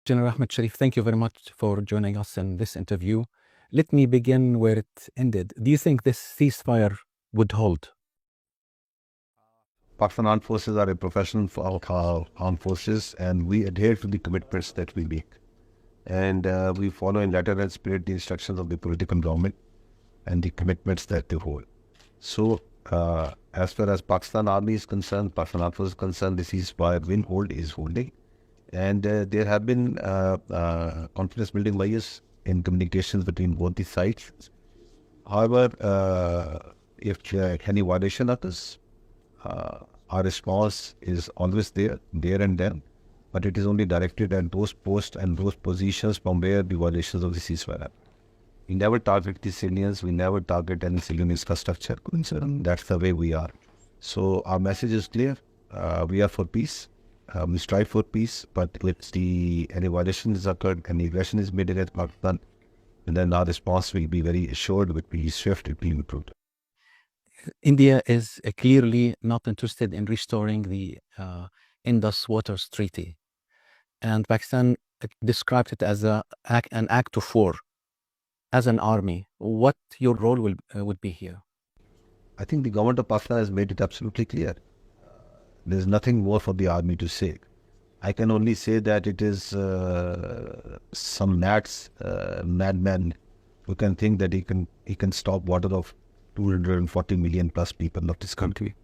General Ahmed Sharif, thank you very much for joining us in this interview. Let me begin where it ended. Do you think this ceasefire would hold? Pakistan Armed Forces are a professional armed forces, and we adhere to the commitments that we make. And we follow in letter and spirit the instructions of the political government and the commitments that they hold. So, as far as Pakistan Army is concerned, Pakistan Armed Forces is concerned, the ceasefire will hold, is holding. And there have been confidence building measures in communications between both the sides. However, if any violation occurs, our response is always there and then, but it is only directed at those posts and those positions from where the violations of the ceasefire happen. We never target the civilians, we never target any civilian infrastructure. That's the way we are. So our message is clear. We are for peace. We strive for peace, but if any violation is occurred, any aggression is made against Pakistan, then our response will be very assured, will be swift, it will be improved. India is clearly not interested in restoring the Indus Waters Treaty, and Pakistan described it as an act of war. As an army, what your role would be here? I think the government of Pakistan has made it absolutely clear. There is nothing more for the army to say. I can only say that it is some madman who can think that he can stop water of 240 million plus people of this country.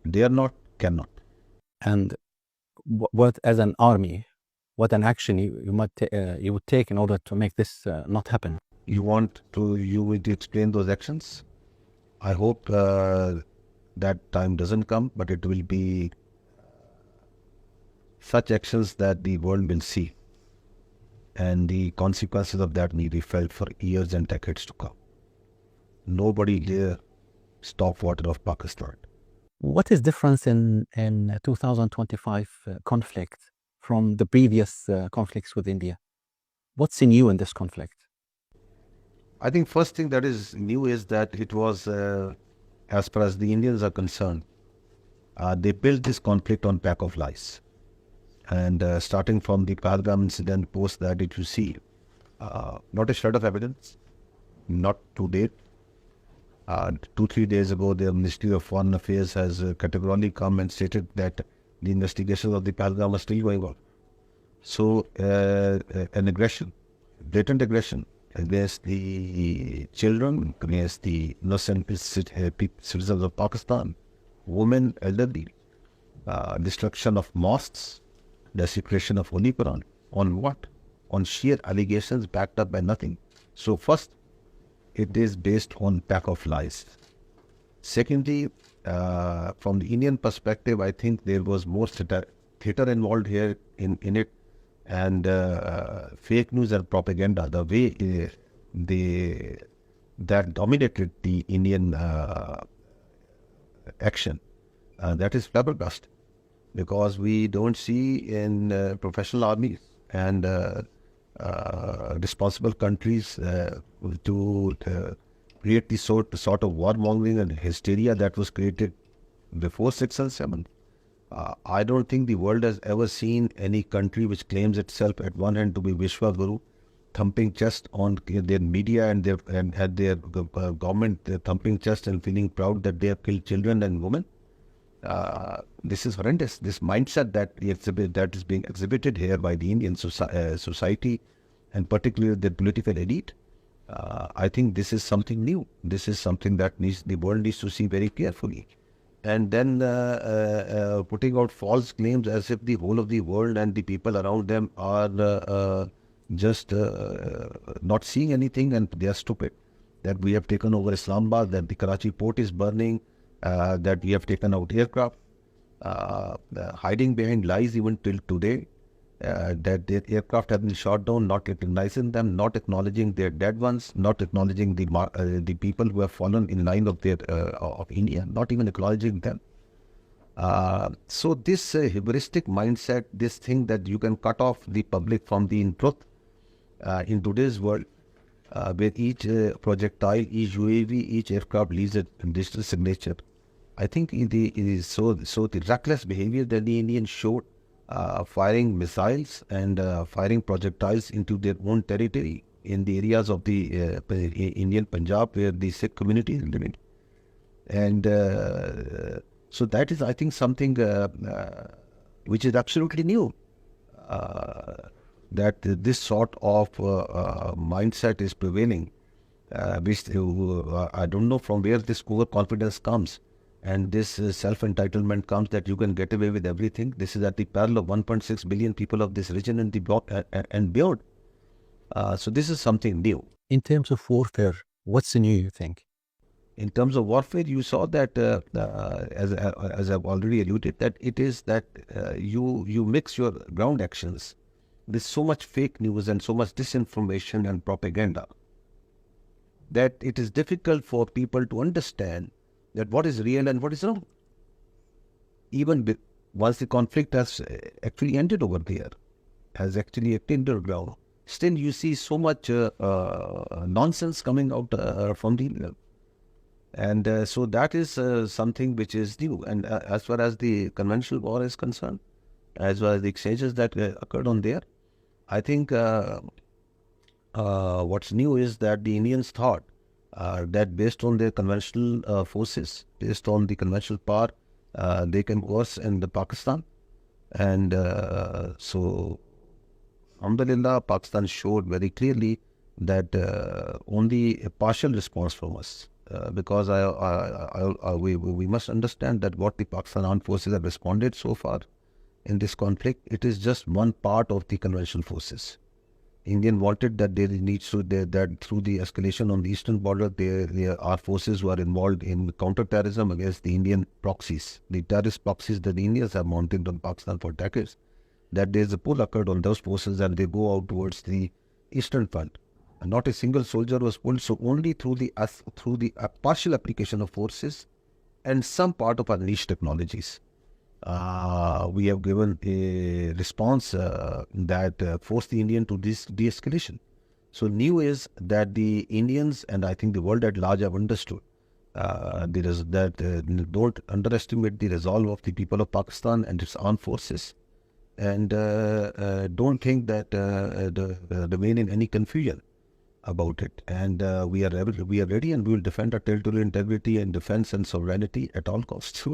Dare not, cannot. And what, as an army, what an action you would take in order to make this not happen? You will explain those actions? I hope that time doesn't come, but it will be such actions that the world will see, and the consequences of that may be felt for years and decades to come. Nobody dare stop water of Pakistan. What is difference in 2025 conflict from the previous conflicts with India? What's new in this conflict? I think first thing that is new is that it was, as far as the Indians are concerned, they built this conflict on pack of lies. And starting from the Pahalgam incident, post that, if you see, not a shred of evidence, not to date. 2-3 days ago, the Ministry of Foreign Affairs has categorically come and stated that the investigations of the Pahalgam are still going on. So, an aggression, blatant aggression against the children, against the innocent citizens of Pakistan, women, elderly, destruction of mosques, desecration of Holy Quran. On what? On sheer allegations backed up by nothing. So first, it is based on pack of lies. Secondly, from the Indian perspective, I think there was more theatre involved here in it, and fake news and propaganda, the way that dominated the Indian action, that is flabbergasted, because we don't see in professional armies and responsible countries to create the sort of warmongering and hysteria that was created before 6 and 7. I don't think the world has ever seen any country which claims itself at one hand to be Vishwa Guru, thumping chest on their media and their government, thumping chest and feeling proud that they have killed children and women. This is horrendous. This mindset that is being exhibited here by the Indian society, and particularly the political elite, I think this is something new. This is something that the world needs to see very carefully. And then putting out false claims as if the whole of the world and the people around them are just not seeing anything and they are stupid. That we have taken over Islamabad, that the Karachi port is burning, that we have taken out aircraft, hiding behind lies even till today, that their aircraft have been shot down, not recognizing them, not acknowledging their dead ones, not acknowledging the people who have fallen in line of India, not even acknowledging them. So this hubristic mindset, this thing that you can cut off the public from the truth in today's world, where each projectile, each UAV, each aircraft leaves a digital signature. I think it is so the reckless behavior that the Indians showed firing missiles and firing projectiles into their own territory in the areas of the Indian Punjab where the Sikh community is living. And so that is, I think, something which is absolutely new. That this sort of mindset is prevailing, which I don't know from where this overconfidence comes, and this self-entitlement comes that you can get away with everything. This is at the peril of 1.6 billion people of this region and beyond. So this is something new. In terms of warfare, what's new, you think? In terms of warfare, you saw that, as I've already alluded, that it is that you mix your ground actions. There's so much fake news and so much disinformation and propaganda that it is difficult for people to understand that what is real and what is wrong. Even once the conflict has actually ended over there, has actually ended underground, still you see so much nonsense coming out from the and so that is something which is new. And as far as the conventional war is concerned, as well as the exchanges that occurred on there, I think what's new is that the Indians thought that based on their conventional forces, based on the conventional power, they can coerce in the Pakistan. And so, alhamdulillah, Pakistan showed very clearly that only a partial response from us. Because we must understand that what the Pakistan armed forces have responded so far in this conflict, it is just one part of the conventional forces. Indian wanted that there needs to that through the escalation on the eastern border, our forces who are involved in counter-terrorism against the Indian proxies, the terrorist proxies that the Indians have mounted on Pakistan for decades, that there is a pull occurred on those forces and they go out towards the eastern front. And not a single soldier was pulled, so only through the partial application of forces and some part of our niche technologies, we have given a response that forced the Indian to this de-escalation. So new is that the Indians, and I think the world at large, have understood don't underestimate the resolve of the people of Pakistan and its armed forces, and don't think that remain in any confusion about it. And we are ready, and we will defend our territorial integrity and defense and sovereignty at all costs.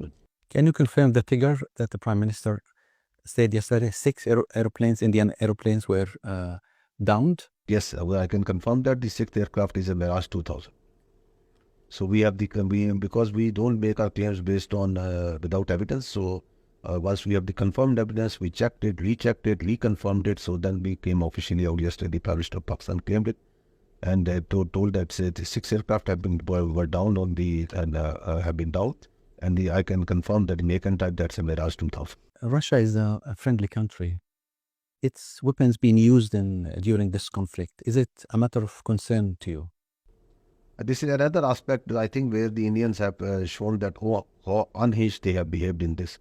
Can you confirm the figure that the Prime Minister said yesterday? 6 aeroplanes, Indian aeroplanes, were downed? Yes, I can confirm that the 6th aircraft is a Mirage 2000. So we have because we don't make our claims based on without evidence. So once we have the confirmed evidence, we checked it, rechecked it, reconfirmed it. So then we came officially out yesterday. The Prime Minister of Pakistan claimed it, and told that the 6 aircraft were down on the and have been downed. And I can confirm that the make and type, that's a Mirage 2000. Russia is a friendly country. Its weapons being used during this conflict, is it a matter of concern to you? This is another aspect, I think, where the Indians have shown that how unhinged they have behaved in this.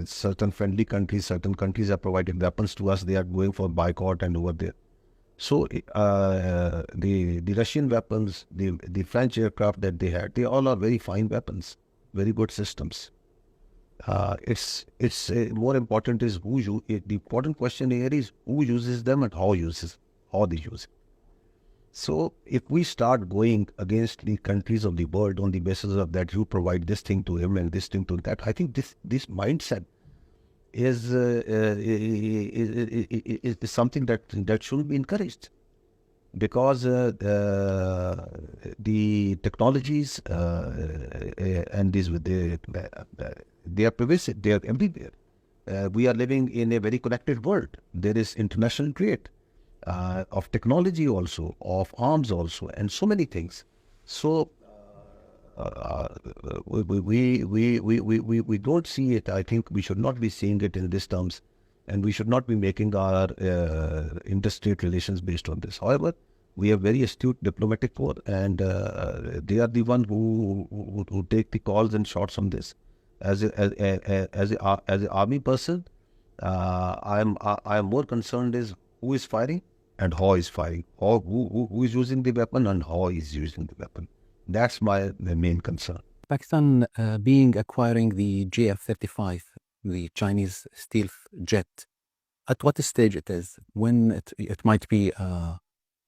Certain friendly countries, certain countries have provided weapons to us. They are going for boycott and over there. So the Russian weapons, the French aircraft that they had, they all are very fine weapons, very good systems. It's more important is the important question here is who uses them and how they use it. So if we start going against the countries of the world on the basis of that you provide this thing to him and this thing to that, I think this mindset is something that shouldn't be encouraged, because the technologies and these they are pervasive, they are everywhere. We are living in a very connected world. There is international trade of technology also, of arms also, and so many things. So we don't see it. I think we should not be seeing it in these terms, and we should not be making our interstate relations based on this. However, we have very astute diplomatic corps, and they are the one who take the calls and shots on this. As an army person, I am more concerned is who is firing and how is firing, or who is using the weapon and how is using the weapon. That's my main concern. Pakistan acquiring the JF-35, the Chinese stealth jet, at what stage it is, when it might be,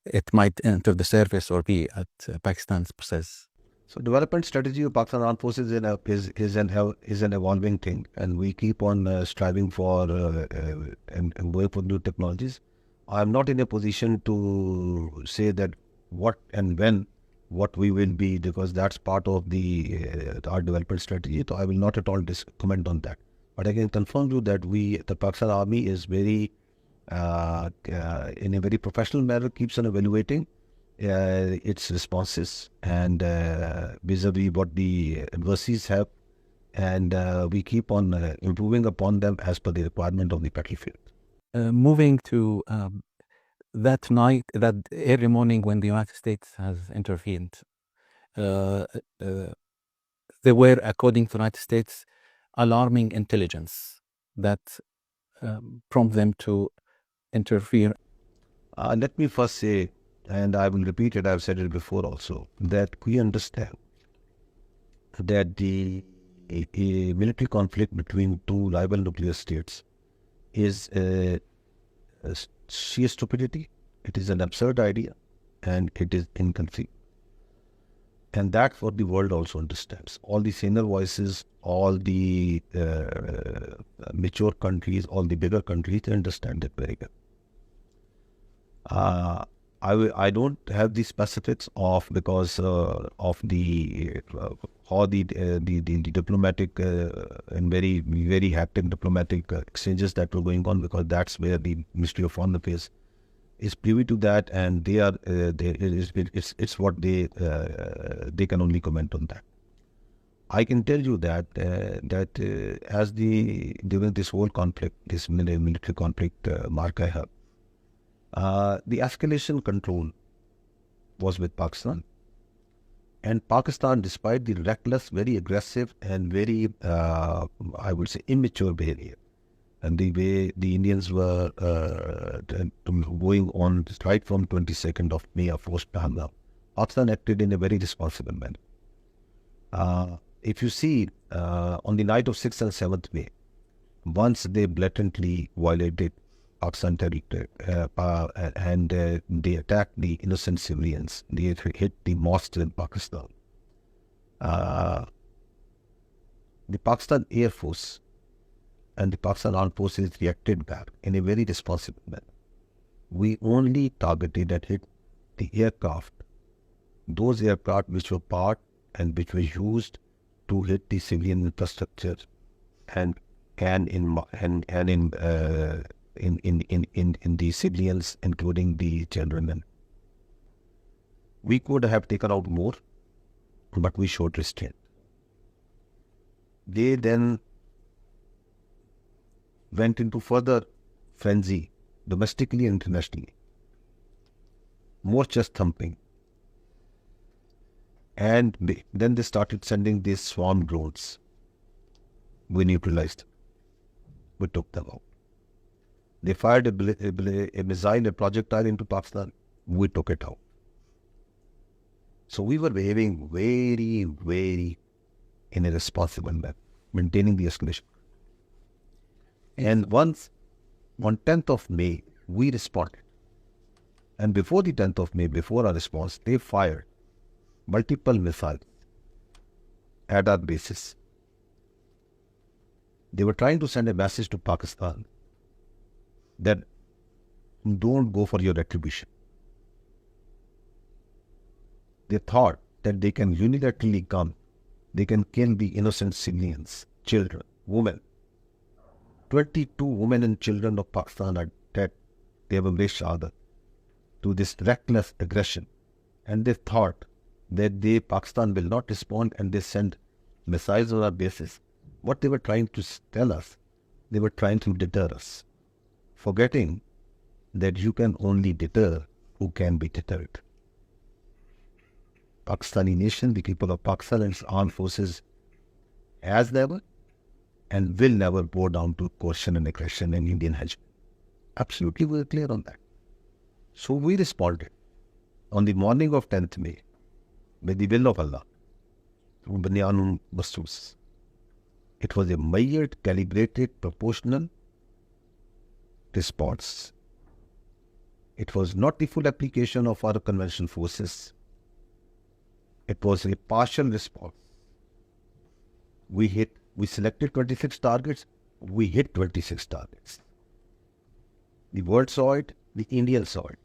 it might enter the service or be at Pakistan's process? So development strategy of Pakistan Armed Forces is an evolving thing, and we keep on striving for and going for new technologies. I am not in a position to say that what and when what we will be, because that's part of our development strategy. So I will not at all comment on that. But I can confirm you that the Pakistan Army is very, in a very professional manner, keeps on evaluating its responses and vis-a-vis what the adversaries have, and we keep on improving upon them as per the requirement of the battlefield. Moving to that night, that early morning when the United States has intervened, there were, according to the United States, alarming intelligence that prompt them to interfere. Let me first say, and I will repeat it, I've said it before also, that we understand that the military conflict between two rival nuclear states is sheer stupidity. It is an absurd idea, and it is inconceivable. And that's what the world also understands. All the senior voices, all the mature countries, all the bigger countries, they understand it very well. I don't have the specifics because of the how the diplomatic and very very hectic diplomatic exchanges that were going on, because that's where the Ministry of Foreign Affairs is privy to that, and they are it's what they can only comment on that. I can tell you that as during this whole conflict, this military conflict, marka hai, the escalation control was with Pakistan, and Pakistan, despite the reckless, very aggressive and very I would say immature behavior, and the way the Indians were going on right from 22nd of May of post-Pahalgam, Pakistan acted in a very responsible manner. If you see, on the night of 6th and 7th May, once they blatantly violated Pakistan territory and they attacked the innocent civilians, they hit the mosques in Pakistan. The Pakistan Air Force and the Pakistan Armed Forces reacted back in a very responsible manner. We only targeted and hit the aircraft, those aircraft which were part and which were used to hit the civilian infrastructure and in the civilians, including the children. We could have taken out more, but we showed restraint. They then went into further frenzy, domestically and internationally. More chest thumping. And then they started sending these swarm drones. We neutralized them. We took them out. They fired a missile, a projectile into Pakistan. We took it out. So we were behaving very, very in a responsible manner, maintaining the escalation. And once, on 10th of May, we responded. And before the 10th of May, before our response, they fired multiple missiles at our bases. They were trying to send a message to Pakistan that don't go for your retribution. They thought that they can unilaterally come, they can kill the innocent civilians, children, women. 22 women and children of Pakistan are dead. They have embraced shahada to this reckless aggression. And they thought that Pakistan will not respond, and they send missiles on our bases. What they were trying to tell us, they were trying to deter us, forgetting that you can only deter who can be deterred. Pakistani nation, the people of Pakistan and its armed forces has never and will never bow down to coercion and aggression and Indian hegemony. Absolutely, we were clear on that. So we responded on the morning of 10th May with the will of Allah. bunyanun marsus. It was a measured, calibrated, proportional response. It was not the full application of our conventional forces. It was a partial response. We selected 26 targets, we hit 26 targets. The world saw it, the Indians saw it.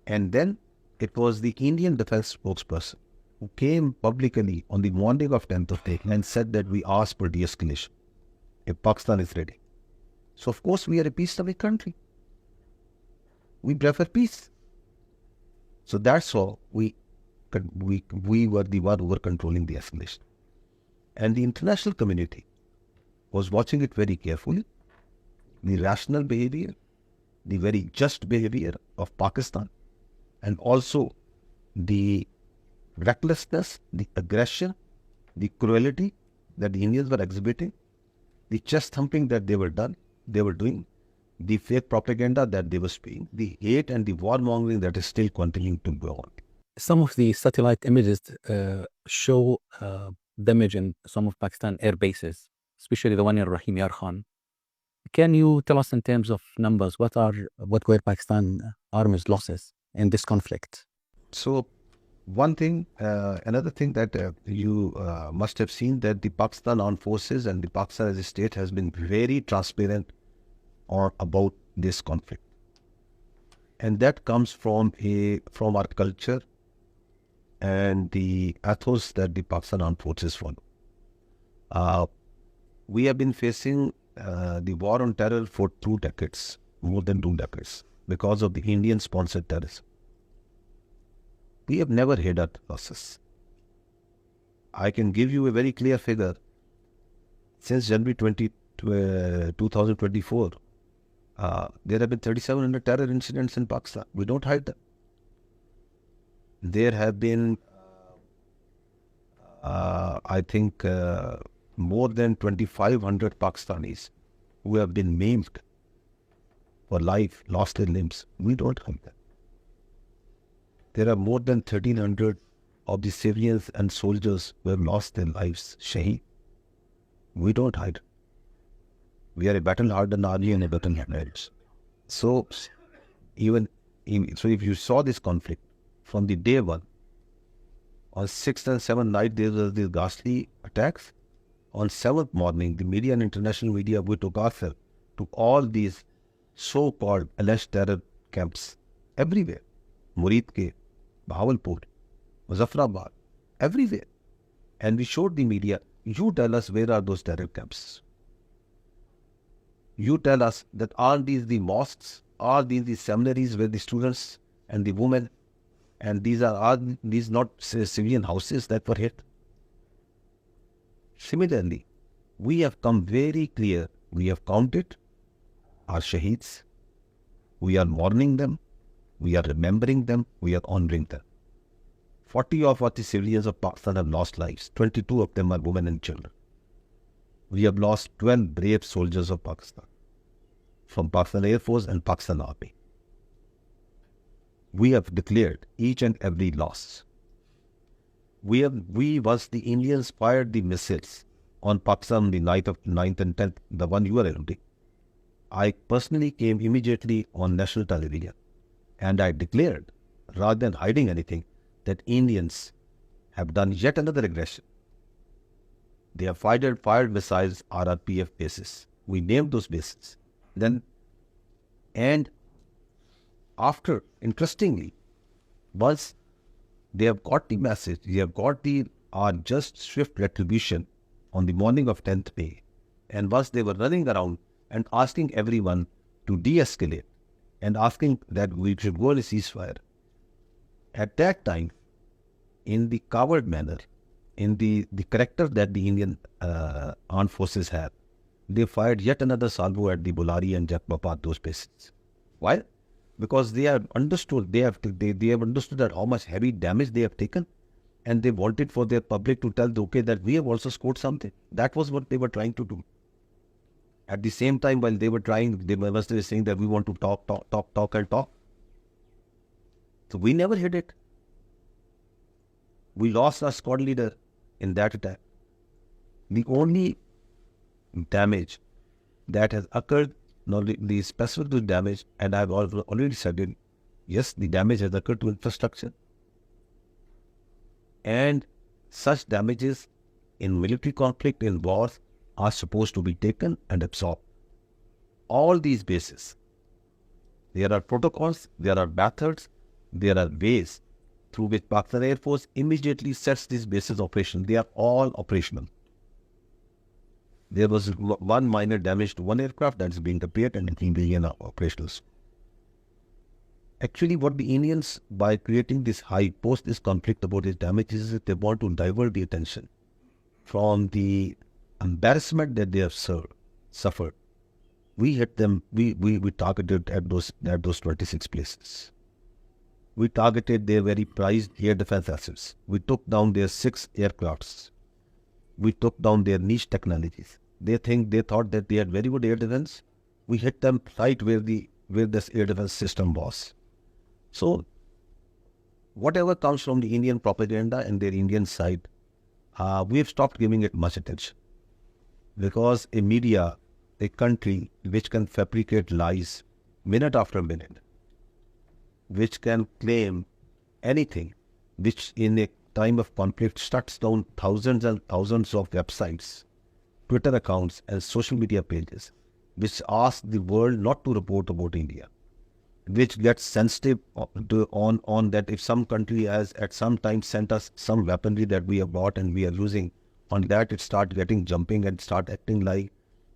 And then it was the Indian defense spokesperson who came publicly on the morning of 10th of May and said that we asked for de-escalation if Pakistan is ready. So of course we are a peace-loving country. We prefer peace. So that's how we were the one who were controlling the escalation. And the international community was watching it very carefully. The rational behavior, the very just behavior of Pakistan, and also the recklessness, the aggression, the cruelty that the Indians were exhibiting, the chest thumping that they were doing, the fake propaganda that they were spewing, the hate and the warmongering that is still continuing to go on. Some of the satellite images show damage in some of Pakistan air bases, especially the one in Rahim Yar Khan. Can you tell us in terms of numbers, what were Pakistan Army's losses in this conflict? So another thing that you must have seen, that the Pakistan Armed Forces and the Pakistan as a state has been very transparent about this conflict. And that comes from our culture and the ethos that the Pakistan Armed Forces follow. We have been facing the war on terror for 2 decades, more than 2 decades, because of the Indian-sponsored terrorism. We have never hid our losses. I can give you a very clear figure. Since January 2024, there have been 3,700 terror incidents in Pakistan. We don't hide them. There have been, I think, more than 2,500 Pakistanis who have been maimed for life, lost their limbs. We don't hide them. There are more than 1,300 of the civilians and soldiers who have lost their lives, shaheed. We don't hide. We are a battle-hardened army and a battle-hardened. So, if you saw this conflict from the day one, on 6th and 7th night there were these ghastly attacks. On 7th morning, the media and international media, we took ourselves to all these so-called alleged terror camps everywhere. Murid ke, Bahawalpur, Muzaffarabad, everywhere. And we showed the media, you tell us where are those terror camps. You tell us that are these the mosques, are these the seminaries where the students and the women, and are these not civilian houses that were hit? Similarly, we have come very clear. We have counted our shaheeds. We are mourning them. We are remembering them. We are honoring them. 40 of our civilians of Pakistan have lost lives. 22 of them are women and children. We have lost 12 brave soldiers of Pakistan from Pakistan Air Force and Pakistan Army. We have declared each and every loss. Once the Indians fired the missiles on Pakistan the night of 9th and 10th, the one you are alluding, I personally came immediately on national television and I declared, rather than hiding anything, that Indians have done yet another aggression. They have fired missiles RRPF bases. We named those bases. And after, interestingly, once they have got the message, they have got our just swift retribution on the morning of 10th May, and once they were running around and asking everyone to de-escalate and asking that we should go on a ceasefire, at that time, in the coward manner, in the character that the Indian armed forces have, they fired yet another salvo at the Bulari and Jakbapad, those bases. Why? Because they have understood, they have understood that how much heavy damage they have taken, and they wanted for their public to tell that we have also scored something. That was what they were trying to do. At the same time, while they were trying, they were saying that we want to talk. So we never hid it. We lost our squad leader in that attack. The only damage that has occurred, not the specific damage, and I've already said it, yes, the damage has occurred to infrastructure. And such damages in military conflict, in wars, are supposed to be taken and absorbed. All these bases, there are protocols, there are methods, there are ways through which Pakistan Air Force immediately sets these bases operational. They are all operational. There was one minor damage to one aircraft that is being repaired and it will be in operational. Actually, what the Indians, by creating this high post this conflict about these damages, is that they want to divert the attention from the embarrassment that they have suffered. We hit them, we targeted at those 26 places. We targeted their very prized air defense assets. We took down their 6 aircrafts. We took down their niche technologies. They thought that they had very good air defense. We hit them right where this air defense system was. So, whatever comes from the Indian propaganda and their Indian side, we have stopped giving it much attention. Because a media, a country which can fabricate lies minute after minute, which can claim anything, which in a time of conflict shuts down thousands and thousands of websites, Twitter accounts and social media pages, which ask the world not to report about India, which gets sensitive on that if some country has at some time sent us some weaponry that we have bought and we are using, on that it start getting jumping and start acting like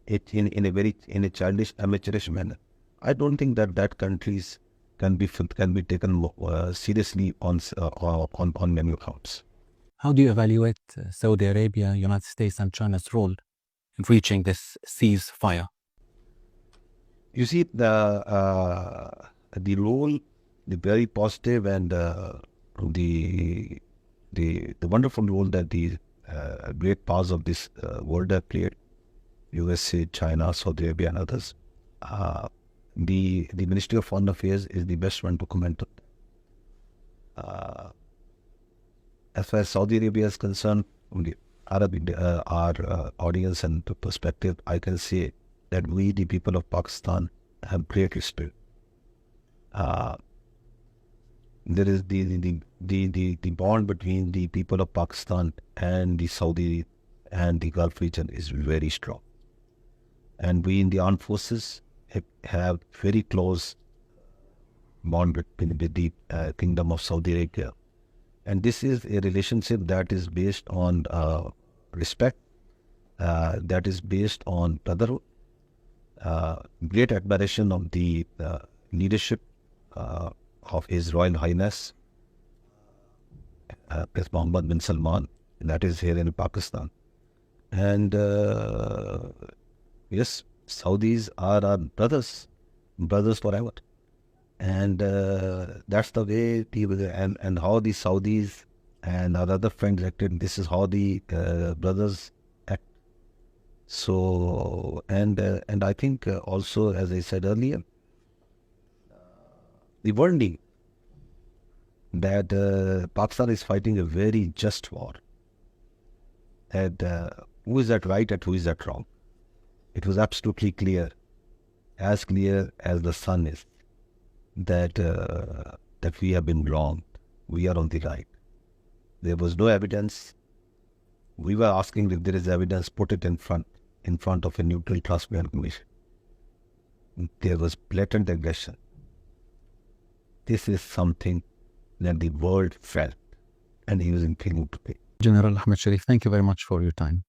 it in a childish, amateurish manner. I don't think that countries can be taken seriously on many accounts. How do you evaluate Saudi Arabia, United States, and China's role in reaching this ceasefire? You see, the role, the very positive and the wonderful role that the great powers of this world have played, USA, China, Saudi Arabia, and others. The Ministry of Foreign Affairs is the best one to comment on. As far as Saudi Arabia is concerned, from the our audience and perspective, I can say that we, the people of Pakistan, have great respect. There is the bond between the people of Pakistan and the Saudi and the Gulf region is very strong. And we in the armed forces have very close bond with the Kingdom of Saudi Arabia. And this is a relationship that is based on respect, that is based on brotherhood, great admiration of the leadership of His Royal Highness Prince Mohammed bin Salman, that is here in Pakistan. And yes, Saudis are our brothers forever. And that's the way and how the Saudis and our other friends acted. This is how the brothers act. So, and I think also, as I said earlier, the world knew that Pakistan is fighting a very just war. And who is at right and who is at wrong? It was absolutely clear as the sun is, that we have been wronged. We are on the right. There was no evidence. We were asking if there is evidence, put it in front of a neutral transparent commission. There was blatant aggression. This is something that the world felt, and he was in feeling to pay. General Ahmed Sharif, thank you very much for your time.